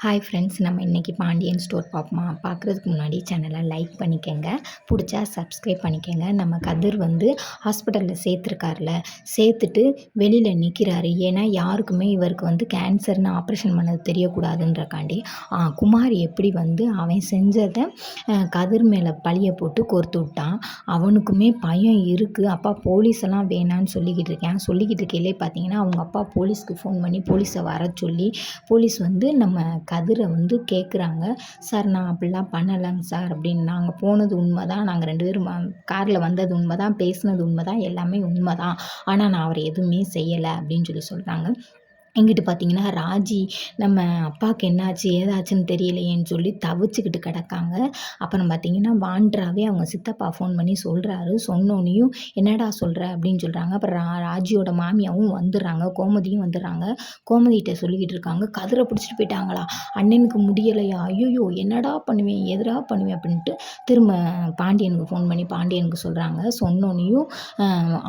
Hi friends, நம்ம இன்றைக்கி Pandian store பார்ப்போமா? பார்க்குறதுக்கு முன்னாடி சேனலை லைக் பண்ணிக்கங்க, பிடிச்சா சப்ஸ்கிரைப் பண்ணிக்கங்க. நம்ம கதிர் வந்து ஹாஸ்பிட்டலில் சேர்த்துருக்காருல, சேர்த்துட்டு வெளியில் நிற்கிறாரு. ஏன்னா யாருக்குமே இவருக்கு வந்து கேன்சர்னு ஆப்ரேஷன் பண்ணது தெரியக்கூடாதுன்றக்காண்டி குமார் எப்படி வந்து அவன் செஞ்சதை கதிர் மேலே பழியை போட்டு கோர்த்து விட்டான். அவனுக்குமே பயம் இருக்குது. அப்பா போலீஸெல்லாம் வேணான்னு சொல்லிக்கிட்டு இருக்கையிலே பார்த்தீங்கன்னா அவங்க அப்பா போலீஸ்க்கு ஃபோன் பண்ணி போலீஸை வர சொல்லி போலீஸ் வந்து நம்ம கதிரை வந்து கேட்குறாங்க. சார் நான் அப்படிலாம் பண்ணலைங்க சார் அப்படின்னு. நாங்கள் போனது உண்மை தான், நாங்கள் 2 பேரும் காரில் வந்தது உண்மை தான், பேசினது உண்மை தான், எல்லாமே உண்மை தான். ஆனால் நான் அவரை எதுவுமே செய்யலை அப்படின்னு சொல்கிறாங்க. எங்கிட்ட பார்த்தீங்கன்னா ராஜி நம்ம அப்பாவுக்கு என்னாச்சு ஏதாச்சுன்னு தெரியலையேன்னு சொல்லி தவிச்சுக்கிட்டு கிடக்காங்க. அப்புறம் பார்த்தீங்கன்னா வாண்ட்ராவே அவங்க சித்தப்பா ஃபோன் பண்ணி சொல்கிறாரு. சொன்னோன்னையும் என்னடா சொல்கிற அப்படின்னு சொல்கிறாங்க. அப்புறம் ராஜியோட மாமியாவும் வந்துடுறாங்க, கோமதியும் வந்துடுறாங்க. கோமதிகிட்ட சொல்லிக்கிட்டு இருக்காங்க, கதிரை பிடிச்சிட்டு போயிட்டாங்களா, அண்ணனுக்கு முடியலையா, ஐயோ என்னடா பண்ணுவேன் எதிராக பண்ணுவேன் அப்படின்ட்டு திரும்ப பாண்டியனுக்கு ஃபோன் பண்ணி பாண்டியனுக்கு சொல்கிறாங்க. சொன்னோன்னையும்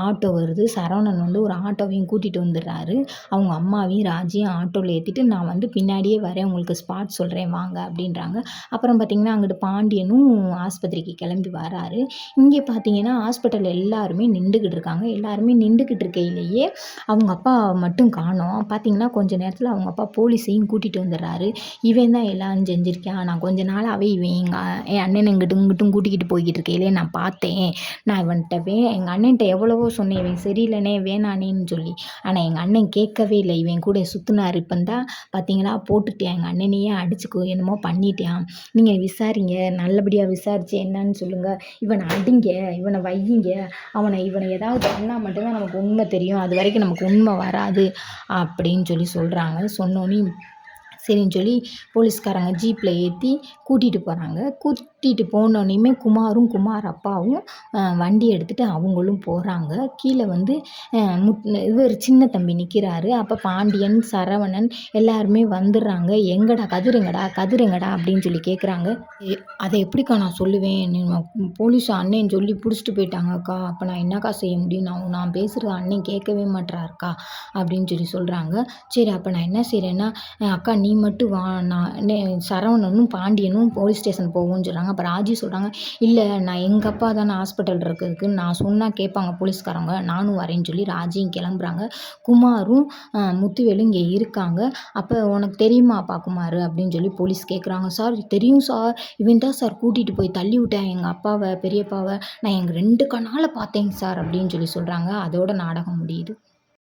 ஆட்டோ வருது. சரவணன் வந்து ஒரு ஆட்டோவையும் கூட்டிகிட்டு வந்துடுறாரு. அவங்க அம்மாவையும் ராஜியும் ஆட்டோவில் ஏற்றிட்டு நான் வந்து பின்னாடியே வரேன், உங்களுக்கு ஸ்பாட் சொல்கிறேன் வாங்க அப்படின்றாங்க. அப்புறம் பார்த்திங்கன்னா அங்கிட்டு பாண்டியனும் ஆஸ்பத்திரிக்கு கிளம்பி வராரு. இங்கே பார்த்தீங்கன்னா ஹாஸ்பிட்டல் எல்லாருமே நின்றுக்கிட்டு இருக்காங்க. எல்லாருமே நின்றுக்கிட்டு இருக்கையிலேயே அவங்க அப்பா மட்டும் காணோம். பார்த்தீங்கன்னா கொஞ்ச நேரத்தில் அவங்க அப்பா போலீஸையும் கூட்டிகிட்டு வந்துடுறாரு. இவன் தான் எல்லாம் செஞ்சுருக்கான், நான் கொஞ்ச நாளாகவே என் அண்ணன் இங்கிட்டும் கூட்டிக்கிட்டு போய்கிட்டு இருக்கையிலே நான் பார்த்தேன். நான் எங்கள் அண்ணன்ட்ட எவ்வளவோ சொன்னேன், இவன் சரியில்லைனே வேணானேன்னு சொல்லி. ஆனால் எங்கள் அண்ணன் கேட்கவே இல்லை, இவன் கூட சுற்றினார். இப்போ தான் பார்த்தீங்களா போட்டுட்டேன், எங்கள் அண்ணனையே அடிச்சுக்கோ என்னமோ பண்ணிட்டேன். நீங்கள் விசாரிங்க, நல்லபடியாக விசாரித்து என்னன்னு சொல்லுங்கள், இவனை அடிங்க, இவனை வையுங்க, இவனை ஏதாவது பண்ணால் மட்டும்தான் நமக்கு உண்மை தெரியும், அது வரைக்கும் நமக்கு உண்மை வராது அப்படின்னு சொல்கிறாங்க. சொன்னோன்னே சரின்னு சொல்லி போலீஸ்காரங்க ஜீப்பில் ஏற்றி கூட்டிகிட்டு போகிறாங்க. கூட்டிகிட்டு போனோன்னையுமே குமார் அப்பாவும் வண்டி எடுத்துகிட்டு அவங்களும் போகிறாங்க. கீழே வந்து இவர் சின்ன தம்பி நிற்கிறாரு. அப்போ பாண்டியன் சரவணன் எல்லாருமே வந்துடுறாங்க. கதிர் எங்கடா அப்படின்னு சொல்லி கேட்குறாங்க. அதை எப்படிக்கா நான் சொல்லுவேன், போலீஸ் அண்ணன் சொல்லி பிடிச்சிட்டு போயிட்டாங்கக்கா, அப்போ நான் என்னக்கா செய்ய முடியும், நான் பேசுகிற அண்ணன் கேட்கவே மாட்றாருக்கா அப்படின்னு சொல்கிறாங்க. சரி அப்போ நான் என்ன செய்கிறேன்னா, அக்கா நீ மட்டும் வா, நான் சரவணனும் பாண்டியனும் போலீஸ் ஸ்டேஷன் போவோம்னு சொல்கிறாங்க. அப்போ ராஜி சொல்கிறாங்க, இல்லை நான் எங்கள் அப்பா தானே ஹாஸ்பிட்டல் இருக்கிறதுக்கு, நான் சொன்னால் கேட்பாங்க போலீஸ்காரங்க, நானும் வரேன்னு சொல்லி ராஜியும் கிளம்புறாங்க. குமாரும் முத்துவேலும் இங்கே இருக்காங்க. அப்போ உனக்கு தெரியுமாப்பா குமார் அப்படின்னு சொல்லி போலீஸ் கேட்குறாங்க. சார் தெரியும் சார், இவன் தான் சார் கூட்டிகிட்டு போய் தள்ளி விட்டேன் எங்கள் அப்பாவை பெரியப்பாவை, நான் எங்கள் 2 கண்ணால் பார்த்தேங்க சார் அப்படின்னு சொல்கிறாங்க. அதோட நாடகம் முடியுது.